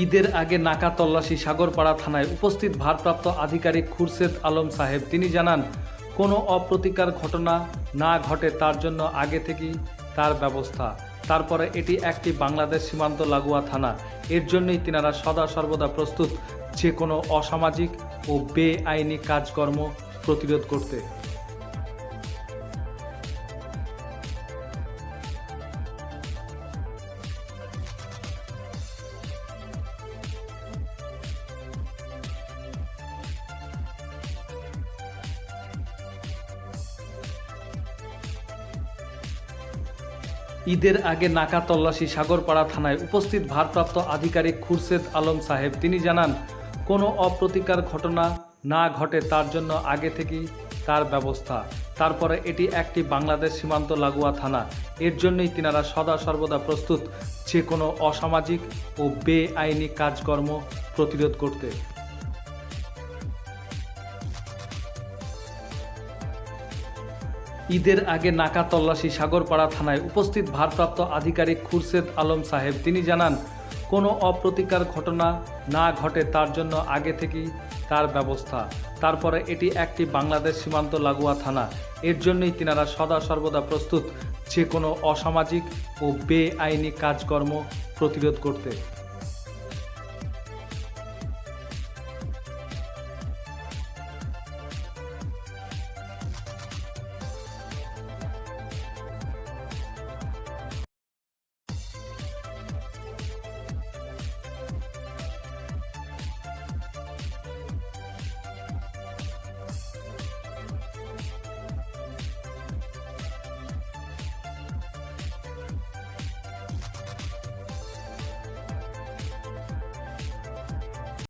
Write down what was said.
ঈদের আগে নাকা তল্লাশি সাগরপাড়া থানায় উপস্থিত ভারপ্রাপ্ত আধিকারিক খুরশেদ আলম সাহেব। তিনি জানান, কোনো অপ্রতিকার ঘটনা না ঘটে তার জন্য আগে থেকেই তার ব্যবস্থা। তারপরে এটি একটি বাংলাদেশ সীমান্ত লাগোয়া থানা। এর জন্যই তিনারা সদা সর্বদা প্রস্তুত যে কোনো অসামাজিক ও বেআইনি কাজকর্ম প্রতিরোধ করতে। ঈদের আগে নাকা তল্লাশি সাগরপাড়া থানায় উপস্থিত ভারপ্রাপ্ত আধিকারিক খুরশেদ আলম সাহেব। তিনি জানান, কোনো অপ্রতিকার ঘটনা না ঘটে তার জন্য আগে থেকেই তার ব্যবস্থা। তারপরে এটি একটি বাংলাদেশ সীমান্ত লাগোয়া থানা। এর জন্যই তিনারা সদা সর্বদা প্রস্তুত যে কোনো অসামাজিক ও বেআইনি কাজকর্ম প্রতিরোধ করতে। ঈদের আগে নাকা তল্লাশি সাগরপাড়া থানায় উপস্থিত ভারপ্রাপ্ত আধিকারিক খুরশেদ আলম সাহেব। তিনি জানান, কোনো অপ্রতিকার ঘটনা না ঘটে তার জন্য আগে থেকেই তার ব্যবস্থা। তারপরে এটি একটি বাংলাদেশ সীমান্ত লাগোয়া থানা। এর জন্যই তিনারা সদা সর্বদা প্রস্তুত যে কোনো অসামাজিক ও বেআইনি কাজকর্ম প্রতিরোধ করতে।